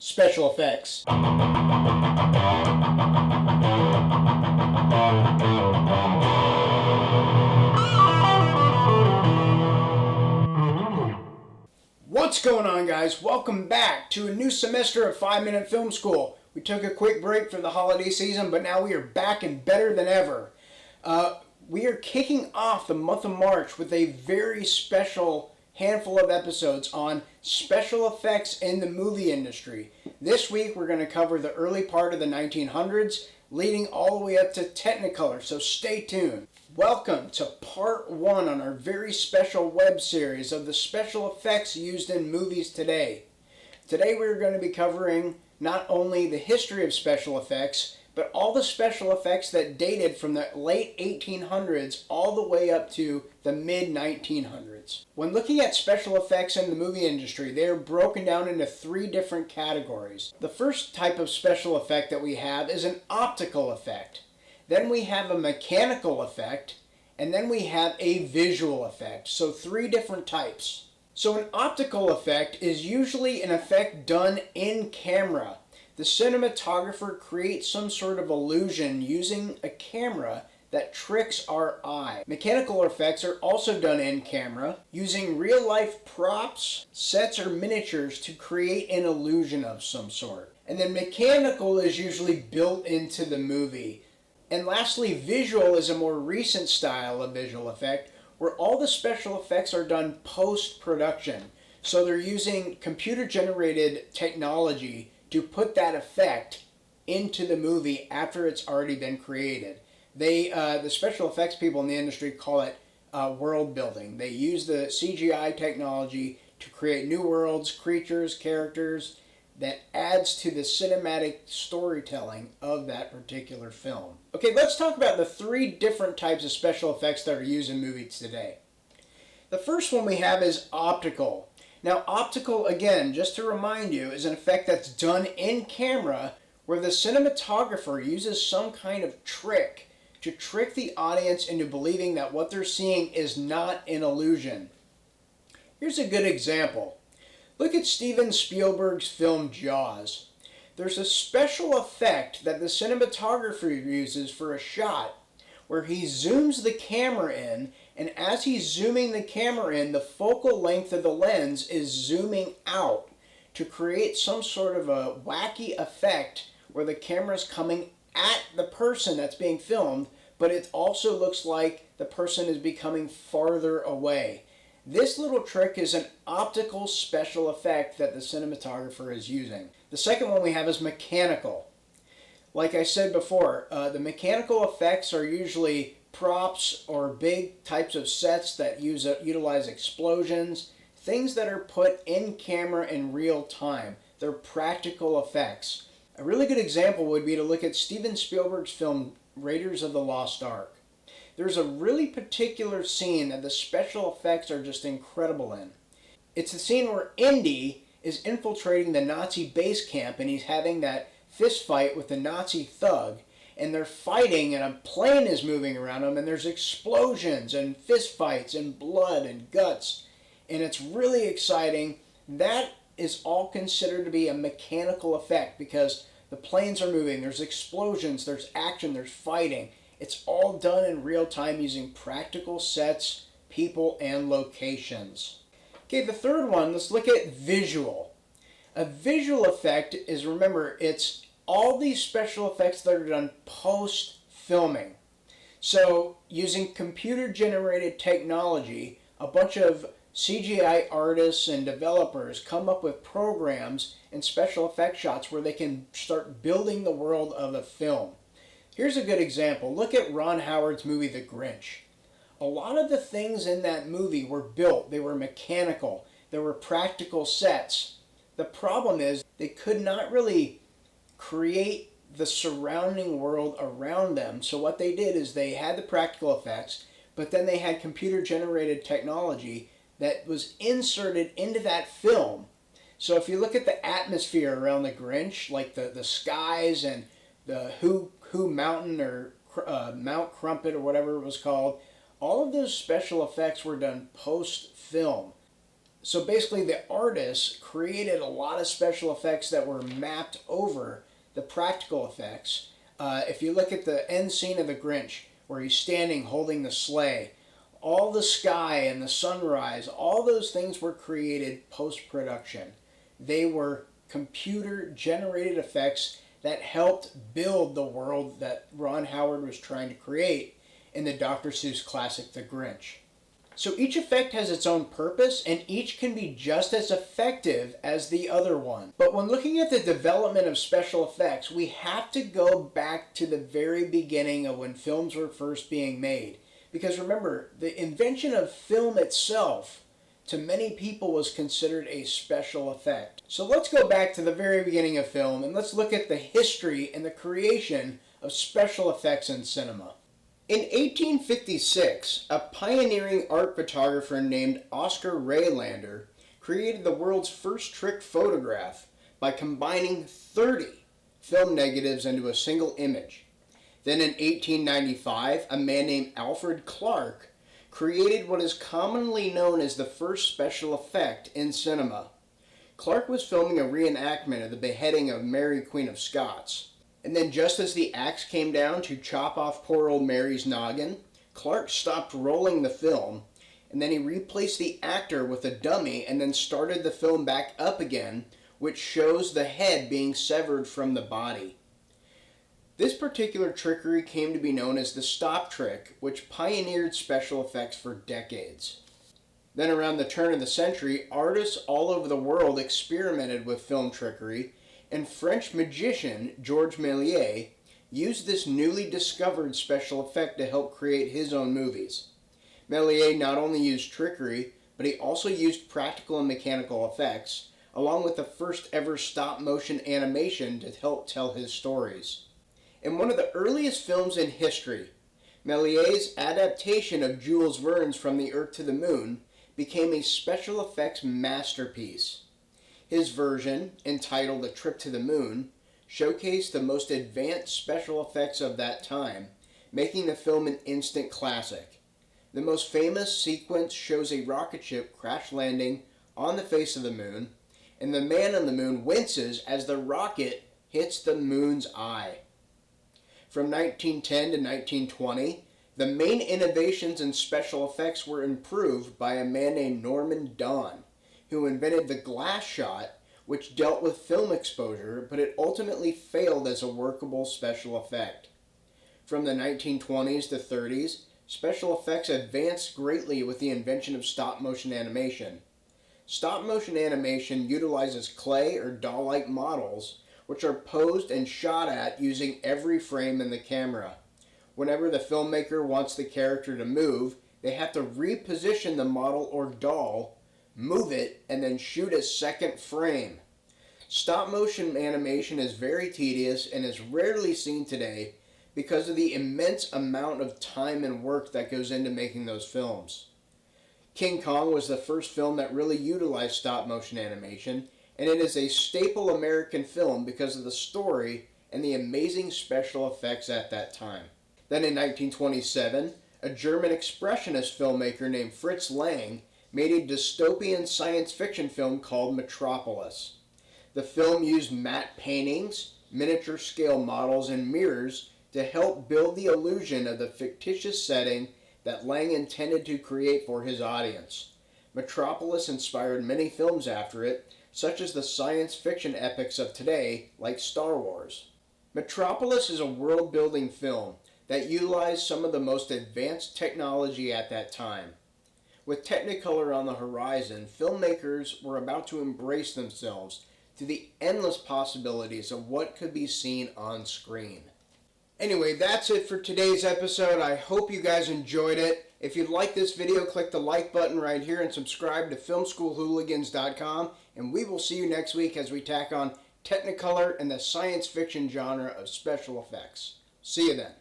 special effects. What's going on, guys? Welcome back to a new semester of 5 Minute Film School. We took a quick break for the holiday season, but now we are back and better than ever. We are kicking off the month of March with a very special handful of episodes on special effects in the movie industry. This week we're going to cover the early part of the 1900s, leading all the way up to Technicolor, so stay tuned. Welcome to part 1 on our very special web series of the special effects used in movies today. Today we're going to be covering not only the history of special effects, but all the special effects that dated from the late 1800s all the way up to the mid-1900s. When looking at special effects in the movie industry, they are broken down into 3 different categories. The first type of special effect that we have is an optical effect. Then we have a mechanical effect, and then we have a visual effect. So 3 different types. So an optical effect is usually an effect done in camera. The cinematographer creates some sort of illusion using a camera that tricks our eye. Mechanical effects are also done in camera using real-life props, sets, or miniatures to create an illusion of some sort. And then mechanical is usually built into the movie. And lastly, visual is a more recent style of visual effect where all the special effects are done post-production. So they're using computer-generated technology to put that effect into the movie after it's already been created. The special effects people in the industry call it world building. They use the CGI technology to create new worlds, creatures, characters that adds to the cinematic storytelling of that particular film. Okay, let's talk about the 3 different types of special effects that are used in movies today. The first one we have is optical. Now, optical, again, just to remind you, is an effect that's done in camera where the cinematographer uses some kind of trick to trick the audience into believing that what they're seeing is not an illusion. Here's a good example. Look at Steven Spielberg's film Jaws. There's a special effect that the cinematographer uses for a shot where he zooms the camera in, and as he's zooming the camera in, the focal length of the lens is zooming out to create some sort of a wacky effect where the camera's coming at the person that's being filmed, but it also looks like the person is becoming farther away. This little trick is an optical special effect that the cinematographer is using. The second one we have is mechanical. Like I said before, the mechanical effects are usually props or big types of sets that utilize explosions, things that are put in camera in real time. They're practical effects. A really good example would be to look at Steven Spielberg's film Raiders of the Lost Ark. There's a really particular scene that the special effects are just incredible in. It's the scene where Indy is infiltrating the Nazi base camp and he's having that fist fight with the Nazi thug, and they're fighting and a plane is moving around them and there's explosions and fist fights and blood and guts, and it's really exciting. That is all considered to be a mechanical effect because the planes are moving, there's explosions, there's action, there's fighting. It's all done in real time using practical sets, people, and locations. Okay, the third one, let's look at visual. A visual effect is, remember, it's all these special effects that are done post-filming. So, using computer-generated technology, a bunch of CGI artists and developers come up with programs and special effect shots where they can start building the world of a film. Here's a good example. Look at Ron Howard's movie, The Grinch. A lot of the things in that movie were built. They were mechanical. They were practical sets. The problem is they could not really create the surrounding world around them. So what they did is they had the practical effects, but then they had computer-generated technology that was inserted into that film. So if you look at the atmosphere around The Grinch, like the skies and the Who Mountain or Mount Crumpet or whatever it was called, all of those special effects were done post-film. So basically, the artists created a lot of special effects that were mapped over the practical effects. If you look at the end scene of The Grinch, where he's standing holding the sleigh, all the sky and the sunrise, all those things were created post-production. They were computer-generated effects that helped build the world that Ron Howard was trying to create in the Dr. Seuss classic, The Grinch. So each effect has its own purpose, and each can be just as effective as the other one. But when looking at the development of special effects, we have to go back to the very beginning of when films were first being made. Because remember, the invention of film itself, to many people, was considered a special effect. So let's go back to the very beginning of film, and let's look at the history and the creation of special effects in cinema. In 1856, a pioneering art photographer named Oscar Raylander created the world's first trick photograph by combining 30 film negatives into a single image. Then in 1895, a man named Alfred Clark created what is commonly known as the first special effect in cinema. Clark was filming a reenactment of the beheading of Mary, Queen of Scots. And then just as the axe came down to chop off poor old Mary's noggin, Clark stopped rolling the film, and then he replaced the actor with a dummy and then started the film back up again, which shows the head being severed from the body. This particular trickery came to be known as the stop trick, which pioneered special effects for decades. Then around the turn of the century, artists all over the world experimented with film trickery, and French magician Georges Méliès used this newly discovered special effect to help create his own movies. Méliès not only used trickery, but he also used practical and mechanical effects, along with the first ever stop-motion animation to help tell his stories. In one of the earliest films in history, Méliès' adaptation of Jules Verne's From the Earth to the Moon became a special effects masterpiece. His version, entitled A Trip to the Moon, showcased the most advanced special effects of that time, making the film an instant classic. The most famous sequence shows a rocket ship crash landing on the face of the moon, and the man on the moon winces as the rocket hits the moon's eye. From 1910 to 1920, the main innovations in special effects were improved by a man named Norman Don, who invented the glass shot, which dealt with film exposure, but it ultimately failed as a workable special effect. From the 1920s to 30s, special effects advanced greatly with the invention of stop-motion animation. Stop-motion animation utilizes clay or doll-like models, which are posed and shot at using every frame in the camera. Whenever the filmmaker wants the character to move, they have to reposition the model or doll, move it, and then shoot a second frame. Stop-motion animation is very tedious and is rarely seen today because of the immense amount of time and work that goes into making those films. King Kong was the first film that really utilized stop-motion animation, and it is a staple American film because of the story and the amazing special effects at that time. Then in 1927, a German expressionist filmmaker named Fritz Lang made a dystopian science fiction film called Metropolis. The film used matte paintings, miniature scale models, and mirrors to help build the illusion of the fictitious setting that Lang intended to create for his audience. Metropolis inspired many films after it, such as the science fiction epics of today, like Star Wars. Metropolis is a world-building film that utilized some of the most advanced technology at that time. With Technicolor on the horizon, filmmakers were about to embrace themselves to the endless possibilities of what could be seen on screen. Anyway, that's it for today's episode. I hope you guys enjoyed it. If you like this video, click the like button right here and subscribe to FilmSchoolHooligans.com, and we will see you next week as we tack on Technicolor and the science fiction genre of special effects. See you then.